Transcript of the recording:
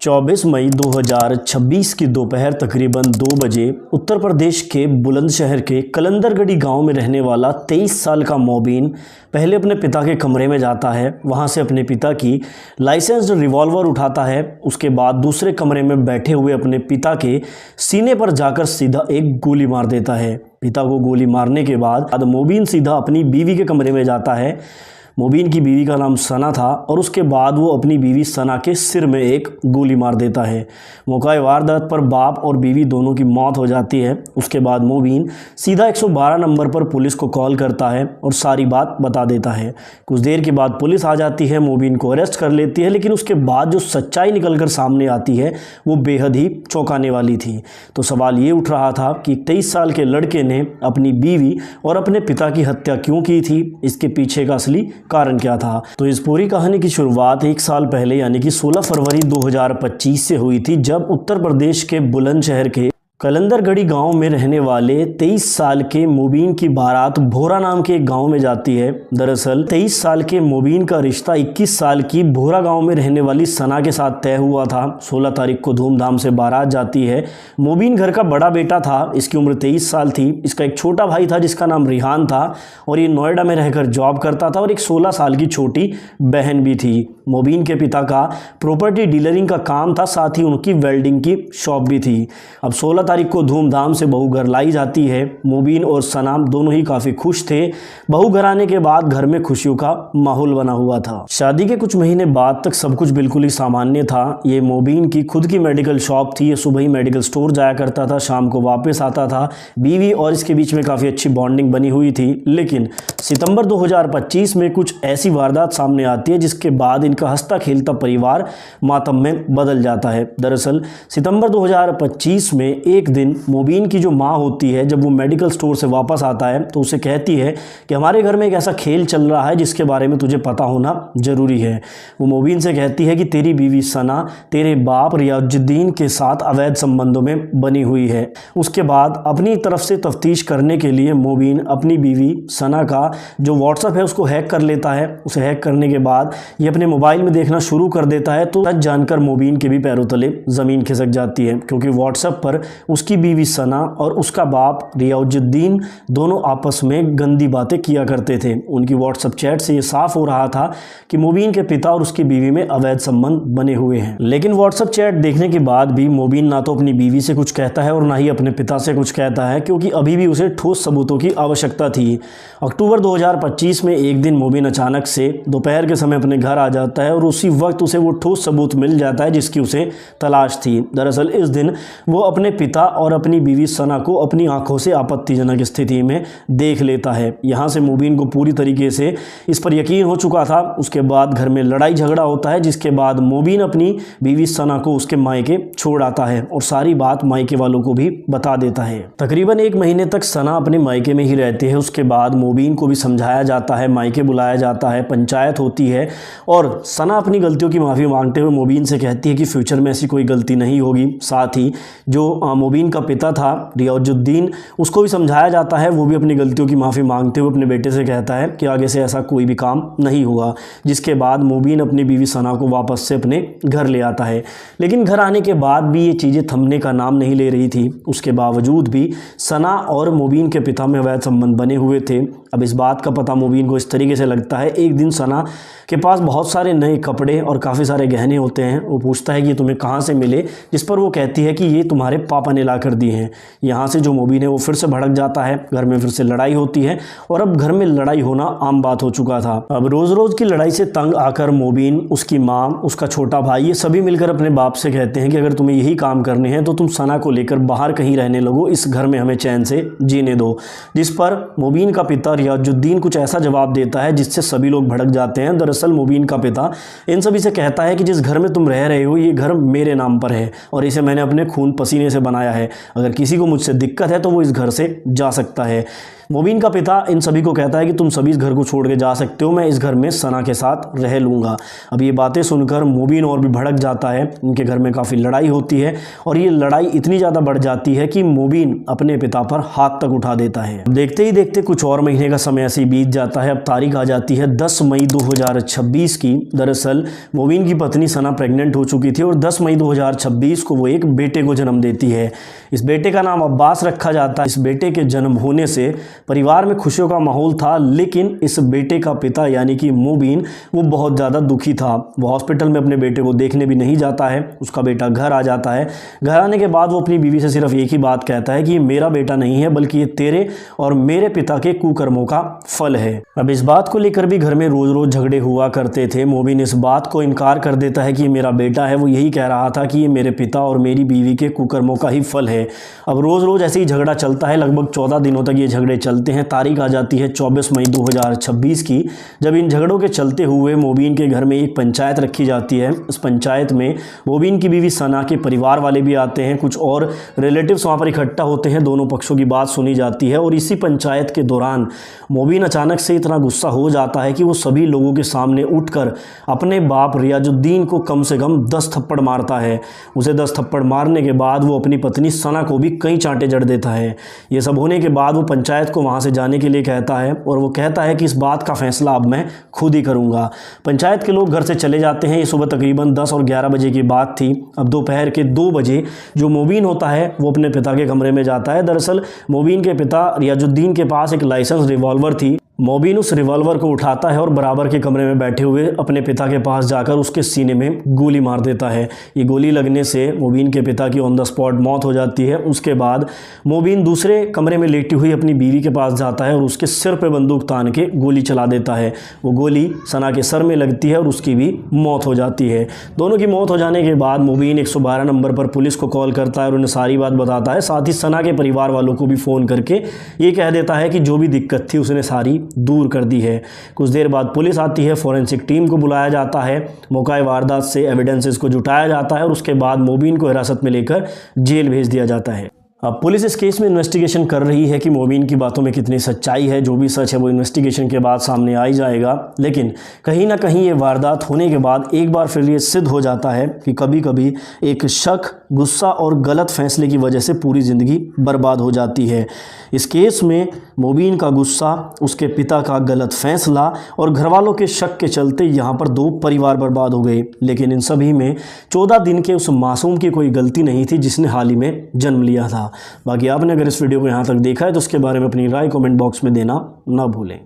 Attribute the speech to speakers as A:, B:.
A: 24 मई 2026 की दोपहर तकरीबन 2 बजे उत्तर प्रदेश के बुलंदशहर के कलंदरगढ़ी गांव में रहने वाला 23 साल का मोबीन पहले अपने पिता के कमरे में जाता है। वहां से अपने पिता की लाइसेंस्ड रिवॉल्वर उठाता है। उसके बाद दूसरे कमरे में बैठे हुए अपने पिता के सीने पर जाकर सीधा एक गोली मार देता है। पिता को गोली मारने के बाद मोबीन सीधा अपनी बीवी के कमरे में जाता है। मोबीन की बीवी का नाम सना था और उसके बाद वो अपनी बीवी सना के सिर में एक गोली मार देता है। मौका वारदात पर बाप और बीवी दोनों की मौत हो जाती है। उसके बाद मोबीन सीधा 112 नंबर पर पुलिस को कॉल करता है और सारी बात बता देता है। कुछ देर के बाद पुलिस आ जाती है, मोबीन को अरेस्ट कर लेती है, लेकिन उसके बाद जो सच्चाई निकल कर सामने आती है वो बेहद ही चौंकाने वाली थी। तो सवाल ये उठ रहा था कि 23 साल के लड़के ने अपनी बीवी और अपने पिता की हत्या क्यों की थी, इसके पीछे का असली कारण क्या था। तो इस पूरी कहानी की शुरुआत 1 साल पहले यानी कि 16 फरवरी 2025 से हुई थी, जब उत्तर प्रदेश के बुलंदशहर के कलंदरगढ़ी गांव में रहने वाले 23 साल के मोबीन की बारात भोरा नाम के एक गांव में जाती है। दरअसल 23 साल के मोबीन का रिश्ता 21 साल की भोरा गांव में रहने वाली सना के साथ तय हुआ था। 16 तारीख को धूमधाम से बारात जाती है। मोबीन घर का बड़ा बेटा था, इसकी उम्र 23 साल थी। इसका एक छोटा भाई था जिसका नाम रिहान था और ये नोएडा में रहकर जॉब करता था और एक 16 साल की छोटी बहन भी थी। मोबीन के पिता का प्रॉपर्टी डीलरिंग का काम था, साथ ही उनकी वेल्डिंग की शॉप भी थी। अब 16 तारीख को धूमधाम से बहू घर लाई जाती है। मोबीन और सना दोनों ही काफ़ी खुश थे। बहू घर आने के बाद घर में खुशियों का माहौल बना हुआ था। शादी के कुछ महीने बाद तक सब कुछ बिल्कुल ही सामान्य था। ये मोबीन की खुद की मेडिकल शॉप थी। ये सुबह ही मेडिकल स्टोर जाया करता था, शाम को वापस आता था। बीवी और इसके बीच में काफ़ी अच्छी बॉन्डिंग बनी हुई थी। लेकिन सितंबर 2025 में कुछ ऐसी वारदात सामने आती है जिसके बाद इनका हंसता खेलता परिवार मातम में बदल जाता है। दरअसल सितंबर 2025 में एक दिन मोबीन की जो माँ होती है, जब वो मेडिकल स्टोर से वापस आता है तो उसे कहती है कि हमारे घर में एक ऐसा खेल चल रहा है जिसके बारे में तुझे पता होना ज़रूरी है। वो मोबीन से कहती है कि तेरी बीवी सना तेरे बाप रियाजुद्दीन के साथ अवैध संबंधों में बनी हुई है। उसके बाद अपनी तरफ से तफ्तीश करने के लिए मोबीन अपनी बीवी सना का जो व्हाट्सएप है उसको हैक कर लेता है। उसे हैक करने के बाद ये अपने मोबाइल में देखना शुरू कर देता है। तो सच जानकर मोबीन के भी पैरों तले ज़मीन खिसक जाती है, क्योंकि व्हाट्सएप पर उसकी बीवी सना और उसका बाप रियाजुद्दीन दोनों आपस में गंदी बातें किया करते थे। उनकी व्हाट्सएप चैट से ये साफ हो रहा था कि मोबीन के पिता और उसकी बीवी में अवैध संबंध बने हुए हैं। लेकिन व्हाट्सएप चैट देखने के बाद भी मोबीन ना तो अपनी बीवी से कुछ कहता है और ना ही अपने पिता से कुछ कहता है, क्योंकि अभी भी उसे ठोस सबूतों की आवश्यकता थी। अक्टूबर 2025 में एक दिन मोबीन अचानक से दोपहर के समय अपने घर आ जाता है और उसी वक्त उसे वो ठोस सबूत मिल जाता है जिसकी उसे तलाश थी। दरअसल इस दिन वो अपने पिता और अपनी बीवी सना को अपनी आंखों से आपत्तिजनक स्थिति में देख लेता है। यहाँ से मोबीन को पूरी तरीके से इस पर यकीन हो चुका था। उसके बाद घर में लड़ाई झगड़ा होता है, जिसके बाद मोबीन अपनी बीवी सना को उसके मायके छोड़ आता है और सारी बात मायके वालों को भी बता देता है। तकरीबन 1 महीने तक सना अपने मायके में ही रहती है। उसके बाद मोबीन को भी समझाया जाता है, मायके बुलाया जाता है, पंचायत होती है और सना अपनी गलतियों की माफ़ी मांगते हुए मोबीन से कहती है कि फ्यूचर में ऐसी कोई गलती नहीं होगी। साथ ही जो मोबीन का पिता था रियाजुद्दीन, उसको भी समझाया जाता है। वो भी अपनी गलतियों की माफ़ी मांगते हुए अपने बेटे से कहता है कि आगे से ऐसा कोई भी काम नहीं होगा। जिसके बाद मोबीन अपनी बीवी सना को वापस से अपने घर ले आता है। लेकिन घर आने के बाद भी ये चीज़ें थमने का नाम नहीं ले रही थी। उसके बावजूद भी सना और मोबीन के पिता में अवैध संबंध बने हुए थे। अब इस बात का पता मोबीन को इस तरीके से लगता है। एक दिन सना के पास बहुत सारे नए कपड़े और काफ़ी सारे गहने होते हैं। वो पूछता है कि ये तुम्हें कहाँ से मिले, जिस पर वो कहती है कि ये तुम्हारे पापा ने ला कर दिए हैं। यहाँ से जो मोबीन है वो फिर से भड़क जाता है। घर में फिर से लड़ाई होती है और अब घर में लड़ाई होना आम बात हो चुका था। अब रोज़ रोज़ की लड़ाई से तंग आकर मोबीन, उसकी माँ, उसका छोटा भाई, ये सभी मिलकर अपने बाप से कहते हैं कि अगर तुम्हें यही काम करने हैं तो तुम सना को लेकर बाहर कहीं रहने लगो, इस घर में हमें चैन से जीने दो। जिस पर मोबीन का पिता रियाजुद्दीन कुछ ऐसा जवाब देता है जिससे सभी लोग भड़क जाते हैं। दरअसल मोबीन का पिता इन सभी से कहता है कि जिस घर में तुम रह रहे हो ये घर मेरे नाम पर है और इसे मैंने अपने खून पसीने से बनाया है। अगर किसी को मुझसे दिक्कत है तो वो इस घर से जा सकता है। मोबीन का पिता इन सभी को कहता है कि तुम सभी इस घर को छोड़ के जा सकते हो, मैं इस घर में सना के साथ रह लूँगा। अब ये बातें सुनकर मोबीन और भी भड़क जाता है। उनके घर में काफ़ी लड़ाई होती है और ये लड़ाई इतनी ज़्यादा बढ़ जाती है कि मोबीन अपने पिता पर हाथ तक उठा देता है। देखते ही देखते कुछ और महीने का समय ऐसे ही बीत जाता है। अब तारीख आ जाती है 10 मई 2026 की। दरअसल मोबीन की पत्नी सना प्रेग्नेंट हो चुकी थी और 10 मई 2026 को वो एक बेटे को जन्म देती है। इस बेटे का नाम अब्बास रखा जाता है। इस बेटे के जन्म होने से परिवार में खुशियों का माहौल था, लेकिन इस बेटे का पिता यानी कि मोबीन वो बहुत ज़्यादा दुखी था। वो हॉस्पिटल में अपने बेटे को देखने भी नहीं जाता है। उसका बेटा घर आ जाता है। घर आने के बाद वो अपनी बीवी से सिर्फ एक ही बात कहता है कि ये मेरा बेटा नहीं है, बल्कि ये तेरे और मेरे पिता के कुकर्मों का फल है। अब इस बात को लेकर भी घर में रोज रोज झगड़े हुआ करते थे। मोबीन इस बात को इनकार कर देता है कि ये मेरा बेटा है। वो यही कह रहा था कि ये मेरे पिता और मेरी बीवी के कुकर्मों का ही फल है। अब रोज रोज ऐसे ही झगड़ा चलता है। लगभग 14 दिनों तक ये झगड़े चलते हैं। तारीख आ जाती है 24 मई 2026 की, जब इन झगड़ों के चलते हुए मोबीन के घर में एक पंचायत रखी जाती है। इस पंचायत में मोबीन की बीवी सना के परिवार वाले भी आते हैं, कुछ और रिलेटिव्स वहाँ पर इकट्ठा होते हैं। दोनों पक्षों की बात सुनी जाती है और इसी पंचायत के दौरान मोबीन अचानक से इतना गुस्सा हो जाता है कि वो सभी लोगों के सामने उठकर अपने बाप रियाजुद्दीन को कम से कम 10 थप्पड़ मारता है। उसे 10 थप्पड़ मारने के बाद वो अपनी पत्नी सना को भी कई चांटे जड़ देता है। ये सब होने के बाद वो पंचायत को वहाँ से जाने के लिए कहता है और वो कहता है कि इस बात का फैसला अब मैं खुद ही करूँगा। पंचायत के लोग घर से चले जाते हैं। ये सुबह तकरीबन 10 और 11 बजे की बात थी। अब दोपहर के 2 बजे जो मोबीन होता है वो अपने पिता के कमरे में जाता है। दरअसल मोबीन के पिता रियाजुद्दीन के पास एक लाइसेंस रिवॉल्वर थी। मोबीन उस रिवॉल्वर को उठाता है और बराबर के कमरे में बैठे हुए अपने पिता के पास जाकर उसके सीने में गोली मार देता है। ये गोली लगने से मोबीन के पिता की ऑन द स्पॉट मौत हो जाती है। उसके बाद मोबीन दूसरे कमरे में लेटी हुई अपनी बीवी के पास जाता है और उसके सिर पे बंदूक तान के गोली चला देता है। वो गोली सना के सर में लगती है और उसकी भी मौत हो जाती है। दोनों की मौत हो जाने के बाद मोबीन 112 नंबर पर पुलिस को कॉल करता है और उन्हें सारी बात बताता है। साथ ही सना के परिवार वालों को भी फ़ोन करके ये कह देता है कि जो भी दिक्कत थी उसने सारी दूर कर दी है। कुछ देर बाद पुलिस आती है, फॉरेंसिक टीम को बुलाया जाता है, मौका वारदात से एविडेंसेस को जुटाया जाता है और उसके बाद मोबीन को हिरासत में लेकर जेल भेज दिया जाता है। अब पुलिस इस केस में इन्वेस्टिगेशन कर रही है कि मोबीन की बातों में कितनी सच्चाई है। जो भी सच है वो इन्वेस्टिगेशन के बाद सामने आ ही जाएगा। लेकिन कहीं ना कहीं ये वारदात होने के बाद एक बार फिर ये सिद्ध हो जाता है कि कभी कभी एक शक, गुस्सा और गलत फैसले की वजह से पूरी ज़िंदगी बर्बाद हो जाती है। इस केस में मोबीन का गुस्सा, उसके पिता का गलत फैसला और घरवालों के शक के चलते यहाँ पर 2 परिवार बर्बाद हो गए। लेकिन इन सभी में 14 दिन के उस मासूम की कोई गलती नहीं थी जिसने हाल ही में जन्म लिया था। बाकी आपने अगर इस वीडियो को यहाँ तक देखा है तो उसके बारे में अपनी राय कमेंट बॉक्स में देना ना भूलें।